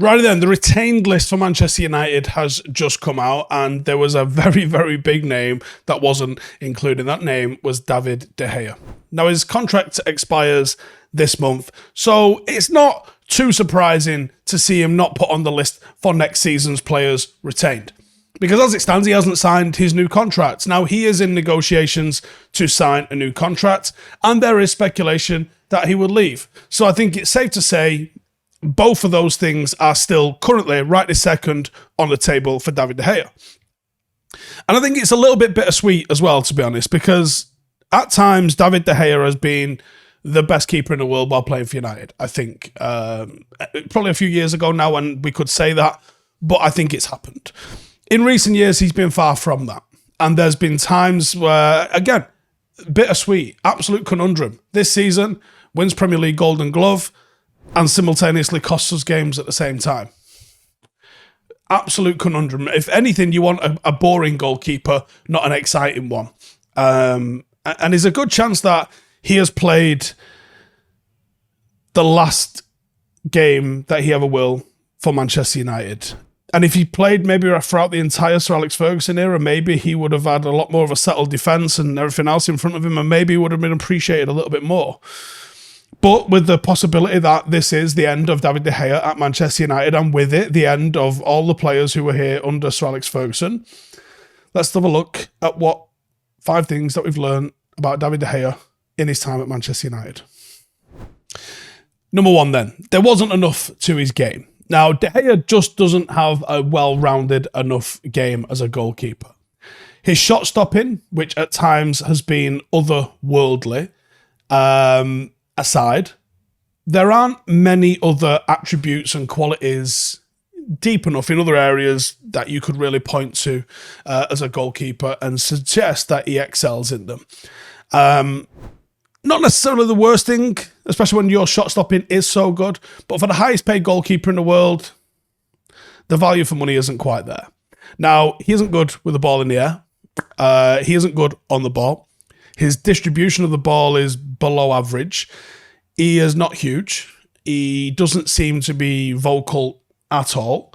Right then, the retained list for Manchester United has just come out, and there was a very, very big name that wasn't included. That name was David De Gea. Now, his contract expires this month, so it's not too surprising to see him not put on the list for next season's players retained. Because as it stands, he hasn't signed his new contract. Now, he is in negotiations to sign a new contract, and there is speculation that he would leave. So I think it's safe to say both of those things are still currently, right this second, on the table for David De Gea. And I think it's a little bit bittersweet as well, to be honest, because at times David De Gea has been the best keeper in the world while playing for United. I think probably a few years ago now when we could say that, but I think it's happened. In recent years, he's been far from that. And there's been times where, again, bittersweet, absolute conundrum. This season, wins Premier League Golden Glove, and simultaneously costs us games at the same time. Absolute conundrum. If anything, you want a boring goalkeeper, not an exciting one. And there's a good chance that he has played the last game that he ever will for Manchester United. And if he played maybe throughout the entire Sir Alex Ferguson era, maybe he would have had a lot more of a settled defence and everything else in front of him, and maybe he would have been appreciated a little bit more. But with the possibility that this is the end of David De Gea at Manchester United, and with it, the end of all the players who were here under Sir Alex Ferguson, let's have a look at what 5 things that we've learned about David De Gea in his time at Manchester United. Number 1 then, there wasn't enough to his game. Now, De Gea just doesn't have a well-rounded enough game as a goalkeeper. His shot stopping, which at times has been otherworldly, aside, there aren't many other attributes and qualities deep enough in other areas that you could really point to as a goalkeeper and suggest that he excels in them. Not necessarily the worst thing, especially when your shot stopping is so good, but for the highest paid goalkeeper in the world, the value for money isn't quite there. Now, he isn't good with the ball in the air. He isn't good on the ball. His distribution of the ball is below average. He is not huge. He doesn't seem to be vocal at all.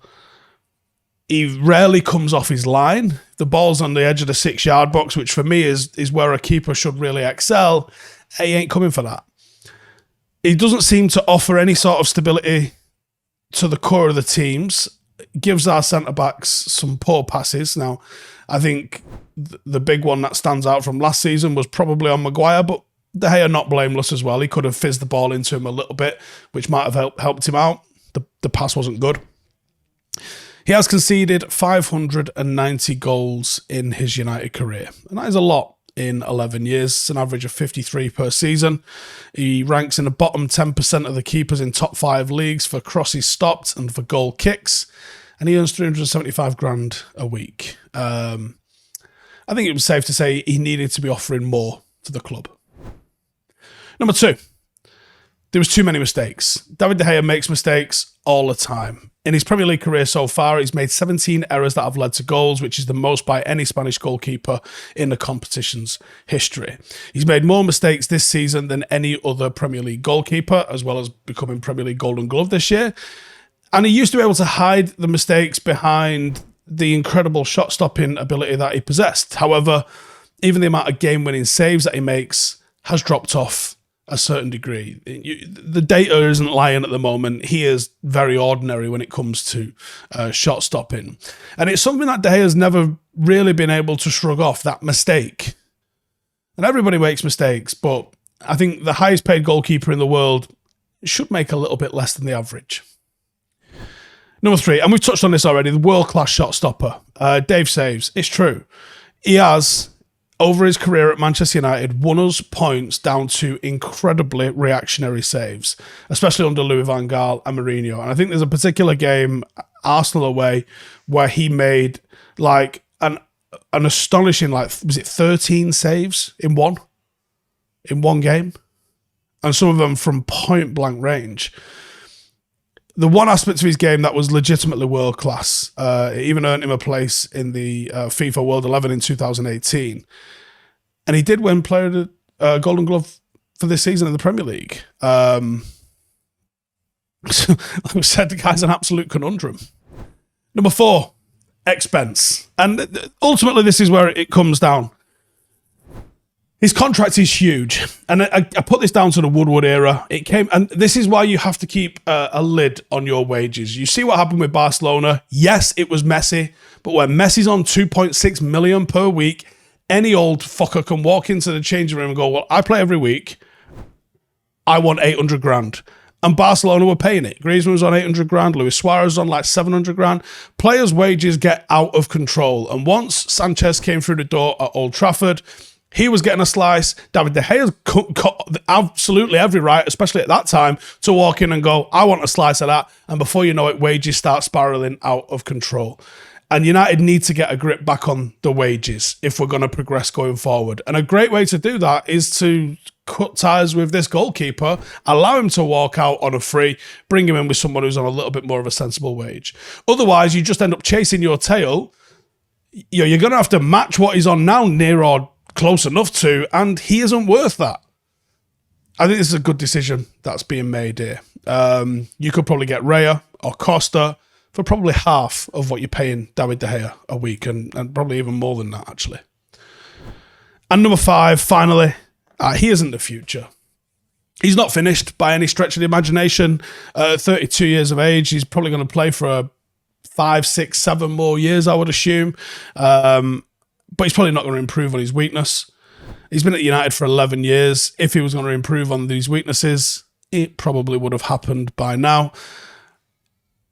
He rarely comes off his line. The ball's on the edge of the 6-yard box, which for me is where a keeper should really excel. He ain't coming for that. He doesn't seem to offer any sort of stability to the core of the teams. Gives our centre-backs some poor passes. Now, I think the big one that stands out from last season was probably on Maguire, but De Gea not blameless as well. He could have fizzed the ball into him a little bit, which might have helped him out. The pass wasn't good. He has conceded 590 goals in his United career, and that is a lot in 11 years. It's an average of 53 per season. He ranks in the bottom 10% of the keepers in top 5 leagues for crosses stopped and for goal kicks, and he earns 375 grand a week. I think it was safe to say he needed to be offering more to the club. Number 2, there was too many mistakes. David De Gea makes mistakes all the time. In his Premier League career so far, he's made 17 errors that have led to goals, which is the most by any Spanish goalkeeper in the competition's history. He's made more mistakes this season than any other Premier League goalkeeper, as well as becoming Premier League Golden Glove this year. And he used to be able to hide the mistakes behind the incredible shot-stopping ability that he possessed. However, even the amount of game-winning saves that he makes has dropped off a certain degree. The data isn't lying at the moment. He is very ordinary when it comes to shot stopping. And it's something that De Gea has never really been able to shrug off, that mistake. And everybody makes mistakes, but I think the highest paid goalkeeper in the world should make a little bit less than the average. Number 3, and we've touched on this already, the world-class shot stopper. Dave saves. It's true. He has, over his career at Manchester United, won us points down to incredibly reactionary saves, especially under Louis van Gaal and Mourinho. And I think there's a particular game, Arsenal away, where he made like an astonishing, was it 13 saves in one game? And some of them from point-blank range. The one aspect of his game that was legitimately world-class, it even earned him a place in the FIFA World 11 in 2018. And he did win Player of the Golden Glove for this season in the Premier League. Like we said, the guy's an absolute conundrum. Number 4, expense. And ultimately, this is where it comes down. His contract is huge. And I put this down to the Woodward era. It came, and this is why you have to keep a lid on your wages. You see what happened with Barcelona. Yes, it was Messi, but when Messi's on 2.6 million per week, any old fucker can walk into the changing room and go, well, I play every week. I want 800 grand. And Barcelona were paying it. Griezmann was on 800 grand. Luis Suarez was on like 700 grand. Players' wages get out of control. And once Sanchez came through the door at Old Trafford, he was getting a slice. David De Gea's got absolutely every right, especially at that time, to walk in and go, I want a slice of that. And before you know it, wages start spiraling out of control. And United need to get a grip back on the wages if we're going to progress going forward. And a great way to do that is to cut ties with this goalkeeper, allow him to walk out on a free, bring him in with someone who's on a little bit more of a sensible wage. Otherwise, you just end up chasing your tail. You're going to have to match what he's on now, near or close enough to, and he isn't worth that. I think this is a good decision that's being made here. You could probably get Raya or Costa for probably half of what you're paying David De Gea a week, and probably even more than that, actually. And number 5, finally, he isn't the future. He's not finished by any stretch of the imagination. 32 years of age, he's probably going to play for 5, 6, 7 more years, I would assume. But he's probably not going to improve on his weakness. He's been at United for 11 years. If he was going to improve on these weaknesses, it probably would have happened by now.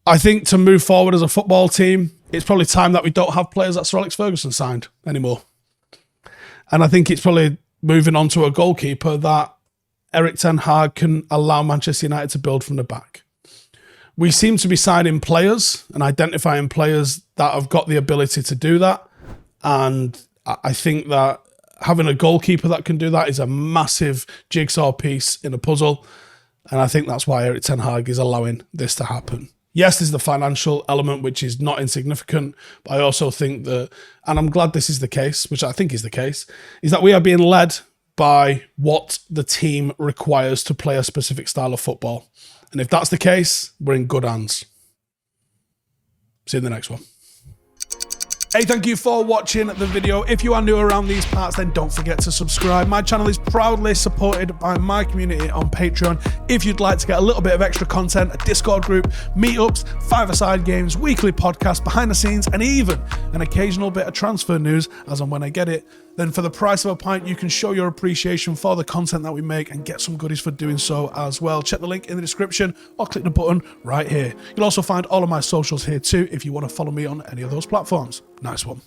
I think to move forward as a football team, it's probably time that we don't have players that Sir Alex Ferguson signed anymore. And I think it's probably moving on to a goalkeeper that Erik ten Hag can allow Manchester United to build from the back. We seem to be signing players and identifying players that have got the ability to do that. And I think that having a goalkeeper that can do that is a massive jigsaw piece in a puzzle. And I think that's why Erik ten Hag is allowing this to happen. Yes, there's the financial element, which is not insignificant, but I also think that, and I'm glad this is the case, which I think is the case, is that we are being led by what the team requires to play a specific style of football. And if that's the case, we're in good hands. See you in the next one. Hey, thank you for watching the video. If you are new around these parts, then don't forget to subscribe. My channel is proudly supported by my community on Patreon. If you'd like to get a little bit of extra content, a Discord group, meetups, 5-a-side games, weekly podcasts, behind the scenes, and even an occasional bit of transfer news as and when I get it, then for the price of a pint, you can show your appreciation for the content that we make and get some goodies for doing so as well. Check the link in the description or click the button right here. You'll also find all of my socials here too if you want to follow me on any of those platforms. Nice one.